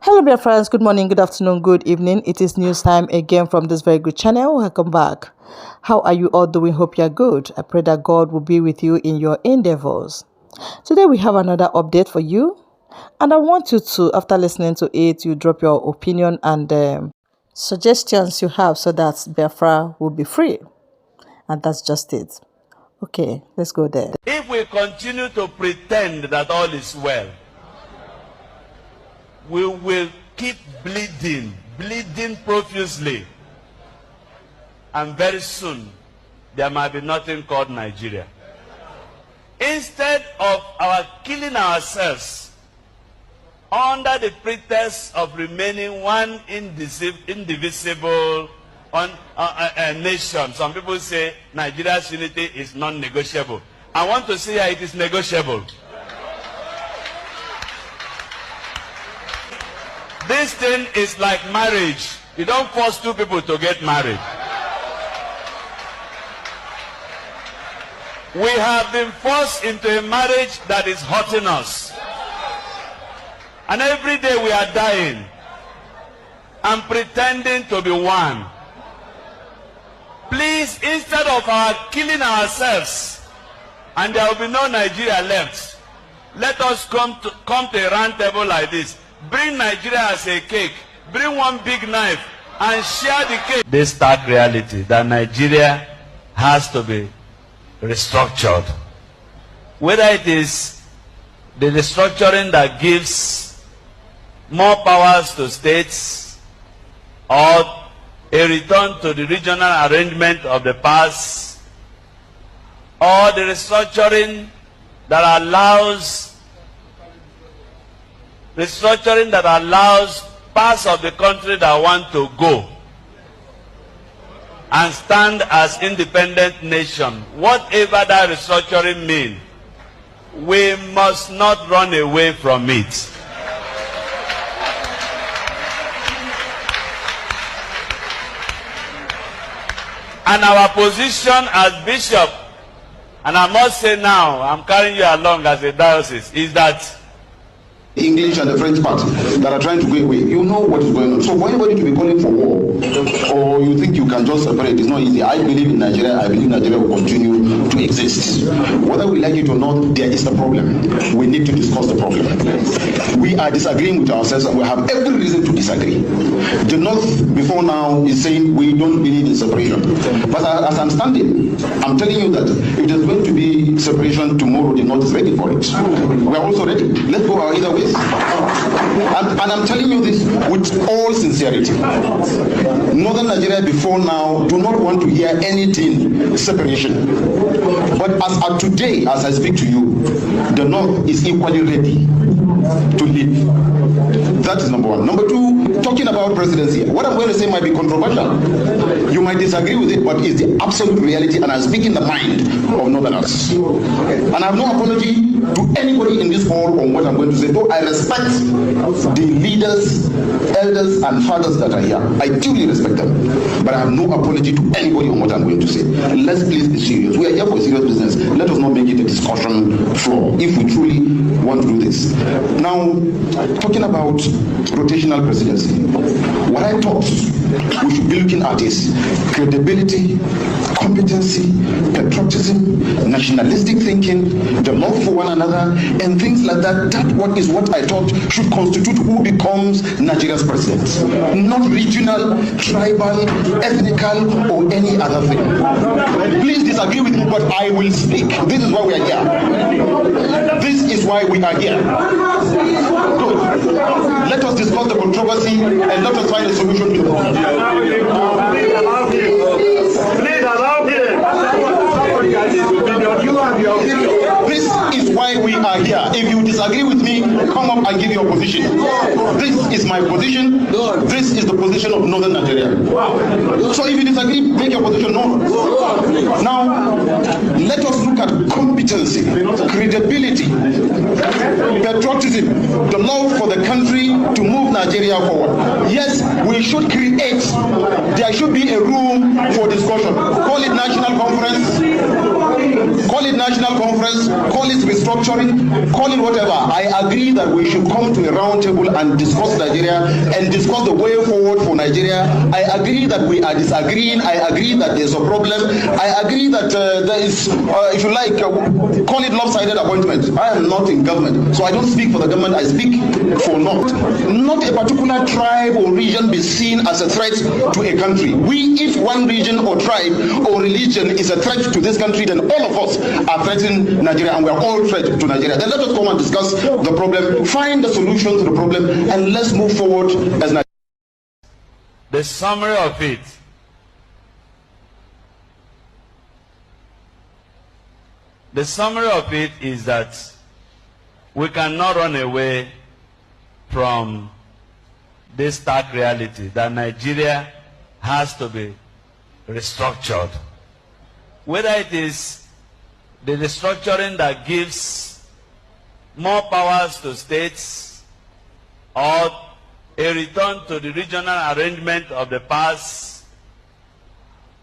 Hello, dear friends. Good morning, good afternoon, good evening. It is news time again from this very good channel. Welcome back. How are you all doing? Hope you're good. I pray that God will be with you in your endeavors. Today we have another update for you, and I want you to, after listening to it, you drop your opinion and suggestions you have so that Biafra will be free. And that's just it. Okay, let's go there. If we continue to pretend that all is well, we will keep bleeding profusely. And very soon, there might be nothing called Nigeria. Instead of our killing ourselves under the pretext of remaining one indivisible nation, some people say Nigeria's unity is non-negotiable. I want to say it is negotiable. This thing is like marriage. You don't force two people to get married. We have been forced into a marriage that is hurting us. And every day we are dying and pretending to be one. Please, instead of our killing ourselves, and there will be no Nigeria left, let us come to a round table like this. Bring Nigeria as a cake. Bring one big knife and share the cake. This stark reality that Nigeria has to be restructured. Whether it is the restructuring that gives more powers to states or a return to the regional arrangement of the past, or the restructuring that allows parts of the country that want to go and stand as independent nation, whatever that restructuring means, we must not run away from it. And our position as bishop, and I must say now, I'm carrying you along as a diocese, is that English and the French part that are trying to go away. You know what is going on. So for anybody to be calling for war, or you think you can just separate, it's not easy. I believe in Nigeria. I believe Nigeria will continue to exist. Whether we like it or not, there is a problem. We need to discuss the problem. We are disagreeing with ourselves, and we have every reason to disagree. The North before now is saying we don't believe in separation. But as I'm standing, I'm telling you that if there's going to be separation tomorrow, the North is ready for it. We are also ready. Let's go either way. And I'm telling you this with all sincerity. Northern Nigeria before now do not want to hear anything separation. But as of today, as I speak to you, the North is equally ready to live. That is number one. Number two, talking about presidency. What I'm going to say might be controversial. You might disagree with it, but it's the absolute reality, and I speak in the mind of Northerners. And I have no apology to anybody in this hall on what I'm going to say, though I respect the leaders, elders, and fathers that are here. I duly respect them. But I have no apology to anybody on what I'm going to say. Let's please be serious. We are here for serious business. Let us not make it a discussion floor if we truly want to do this. Now, talking about rotational presidency, what I thought we should be looking at is credibility, competency, patriotism, nationalistic thinking, the love for one another, and things like that. That is what I thought should constitute who becomes Nigeria's president. Not regional, tribal, ethnical, or any other thing. Please disagree with me, but I will speak. This is why we are here. This is why we are here. Good. Let us discuss the controversy and let us find a solution to the problem. Please allow me. This is why we are here. If you disagree with me, come up and give your position. This is my position. This is the position of Northern Nigeria. So if you disagree, make your position known. Now, let us look at competency, credibility, patriotism, the love for the country to move Nigeria forward. Yes, we should create, there should be a room for discussion. Call it national conference, call it national conference, call it restructuring, call it whatever. I agree that we should come to a round table and discuss Nigeria and discuss the way forward for Nigeria. I agree that we are disagreeing. I agree that there's a problem. I agree that there is, if you like, call it lopsided appointment. I am not in government, so I don't speak for the government. I speak for not a particular tribe or region be seen as a threat to a country. If one region or tribe or religion is a threat to this country, then all of us are threatening Nigeria, and we are all threat to Nigeria. Then let us come and discuss the problem, find the solution to the problem, and let's move forward as Nigeria. The summary of it. The summary of it is that we cannot run away from this stark reality that Nigeria has to be restructured. Whether it is the restructuring that gives more powers to states or a return to the regional arrangement of the past,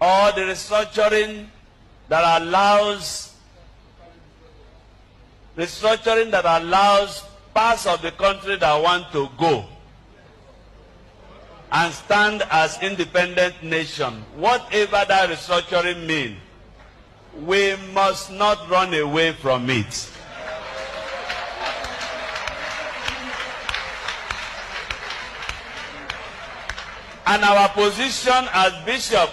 or the restructuring that allows parts of the country that want to go and stand as independent nation, whatever that restructuring means, we must not run away from it. And our position as bishop,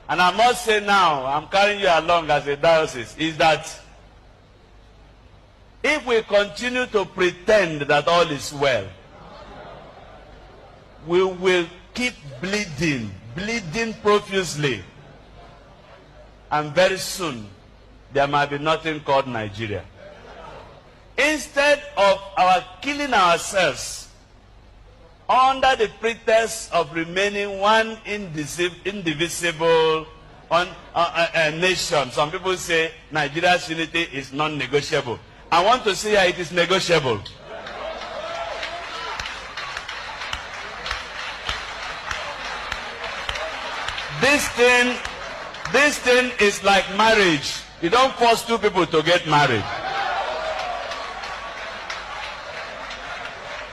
and I must say now, I'm carrying you along as a diocese, is that if we continue to pretend that all is well, we will keep bleeding profusely. And very soon, there might be nothing called Nigeria. Instead of our killing ourselves under the pretext of remaining one indivisible nation, some people say Nigeria's unity is non-negotiable. I want to say it is negotiable. This thing is like marriage. You don't force two people to get married.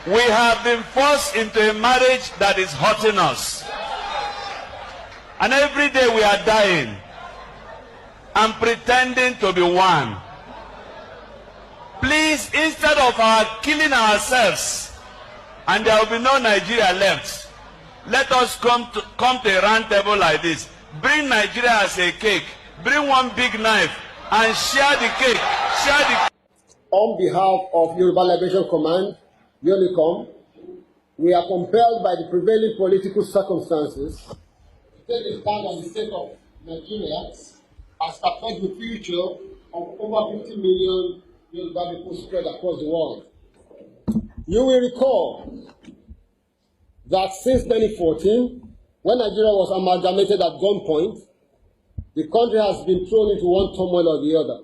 We have been forced into a marriage that is hurting us. And every day we are dying and pretending to be one. Please, instead of our killing ourselves, and there will be no Nigeria left, let us come to a round table like this. Bring Nigeria as a cake. Bring one big knife and share the cake. On behalf of Yoruba Liberation Command, UNICOM, we are compelled by the prevailing political circumstances to take a stand on the state of Nigeria as affect the future of over 50 million Yoruba people spread across the world. You will recall that since 2014, when Nigeria was amalgamated at gunpoint, the country has been thrown into one turmoil or the other.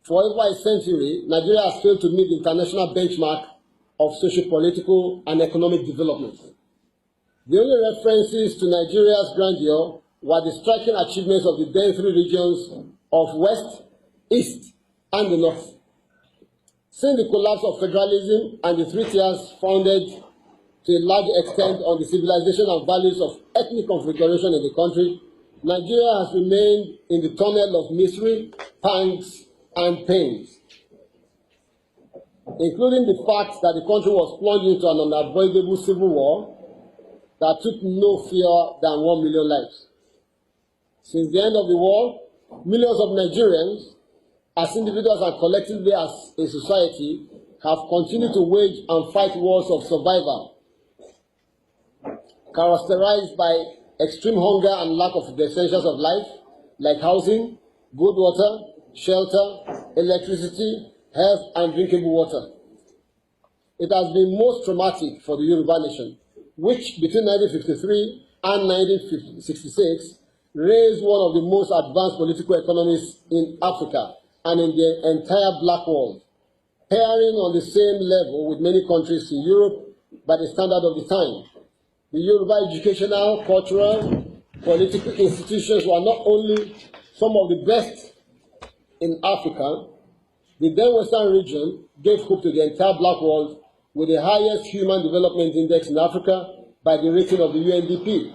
For over a century, Nigeria has failed to meet the international benchmark of socio-political and economic development. The only references to Nigeria's grandeur were the striking achievements of the then three regions of West, East, and the North. Since the collapse of federalism and the three tiers founded to a large extent on the civilization and values of ethnic configuration in the country, Nigeria has remained in the tunnel of misery, pangs, and pains, including the fact that the country was plunged into an unavoidable civil war that took no fewer than 1 million lives. Since the end of the war, millions of Nigerians, as individuals and collectively as a society, have continued to wage and fight wars of survival, characterized by extreme hunger and lack of the essentials of life, like housing, good water, shelter, electricity, health, and drinkable water. It has been most traumatic for the Yoruba nation, which between 1953 and 1966 raised one of the most advanced political economies in Africa and in the entire black world, pairing on the same level with many countries in Europe by the standard of the time. The Yoruba educational, cultural, political institutions were not only some of the best in Africa, the then Western region gave hope to the entire black world with the highest Human Development Index in Africa by the rating of the UNDP.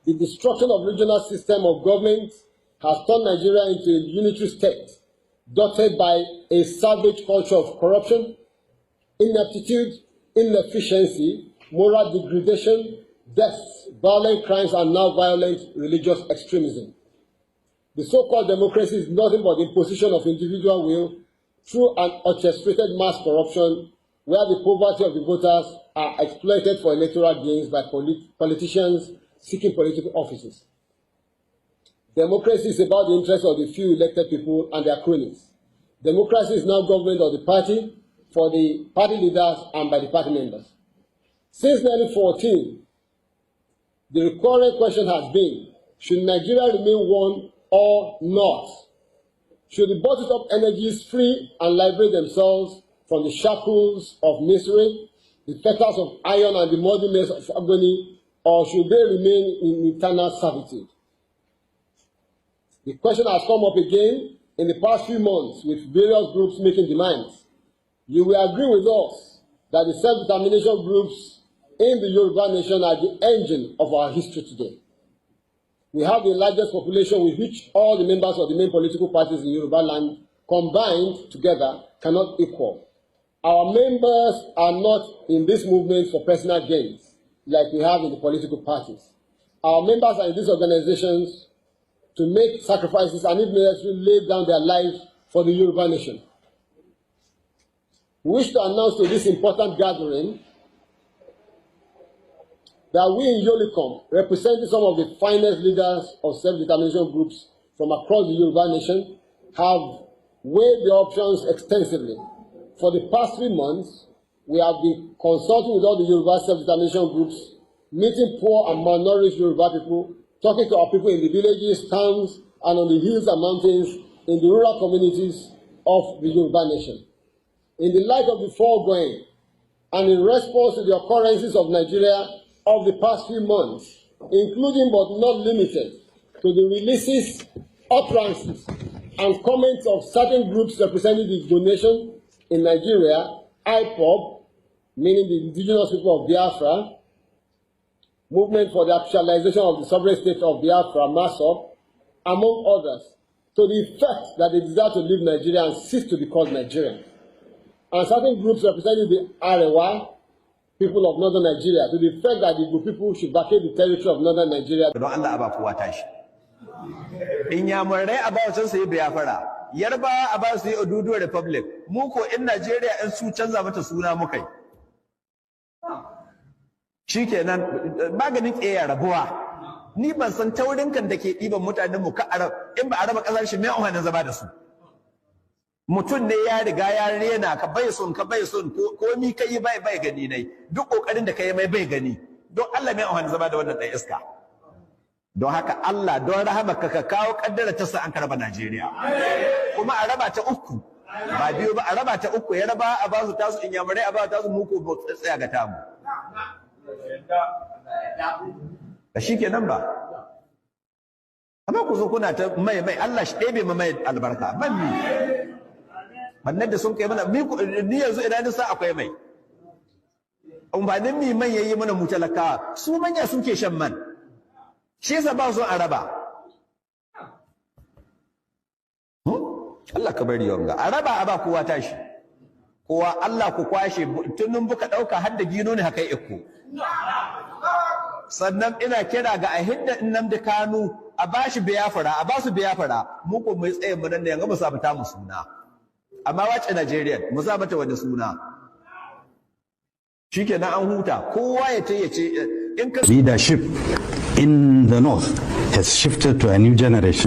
The destruction of regional system of government has turned Nigeria into a unitary state, dotted by a savage culture of corruption, ineptitude, inefficiency, moral degradation, deaths, violent crimes, and now violent religious extremism. The so-called democracy is nothing but the imposition of individual will through an orchestrated mass corruption where the poverty of the voters are exploited for electoral gains by politicians seeking political offices. Democracy is about the interests of the few elected people and their cronies. Democracy is now government of the party, for the party leaders and by the party members. Since 1914, the recurrent question has been, should Nigeria remain one or not? Should the bottled-up energies free and liberate themselves from the shackles of misery, the fetters of iron and the muddiness of agony, or should they remain in eternal servitude? The question has come up again in the past few months with various groups making demands. You will agree with us that the self-determination groups in the Yoruba nation are the engine of our history today. We have the largest population with which all the members of the main political parties in Yoruba land combined together cannot equal. Our members are not in this movement for personal gains like we have in the political parties. Our members are in these organizations to make sacrifices and if necessary lay down their lives for the Yoruba nation. We wish to announce to this important gathering that we in Yolicom, representing some of the finest leaders of self-determination groups from across the Yoruba nation, have weighed the options extensively. For the past 3 months, we have been consulting with all the Yoruba self-determination groups, meeting poor and malnourished Yoruba people, talking to our people in the villages, towns, and on the hills and mountains in the rural communities of the Yoruba nation. In the light of the foregoing, and in response to the occurrences of Nigeria of the past few months, including but not limited to the releases, utterances, and comments of certain groups representing the Igbo nation in Nigeria, IPOB, meaning the indigenous people of Biafra, Movement for the Actualization of the Sovereign State of Biafra, MASOB, among others, to the effect that they desire to leave Nigeria and cease to be called Nigerian. And certain groups representing the Arewa, people of northern Nigeria, to the effect that the Igbo people should vacate the territory of northern Nigeria. Don Allah ba kowa tashi. In yamurai a ba su yi Biafra, Yarba a ba su yi Oduduwa Republic, mu ko in Nigeria in su canza mata suna muka yi. Shikenan maganin ƙeya rabuwa. Ni ban san taurin kan da ke ɗiban mutanen mu ka Arab in ba Araba ƙasar shi mai amfanin zama da su. Mutum ne ya riga ya rena ka bai son ko ni kai bai gani nai duk kokarin da kai mai bai gani don Allah mai amfani zama da wannan dan iska don haka Allah don rahamaka ka kawo kaddara ta sa an karaba Najeriya kuma a raba ta uku ba biyu ba a raba ta uku ya raba a ba su tasu inyamurai a ba tasu muku ba tsaya ga tamu da shikenan ba amma ku zo kuna ta mai Allah shi ɗebe mai albarka ban mi wannan da sun kai mana ni yanzu idan sa akwai mai amfanin mi man yayi mana mu talakawa su manya suke shan man shi yasa ba su araba Allah ka bari yanga araba a ba kowa tashi kowa Allah ku kwashe tunun buka dauka har da gino ne haka iko sannan ina kira ga ahidda innam da Kanu a bashi Biafra a basu Biafra mu ko mai tsaye mu nan ne yanga mu samu ta mu suna amma wace Najeriya mu za mata wani suna shikenan an huta kowa ya ce in ka leadership in the north has shifted to a new generation.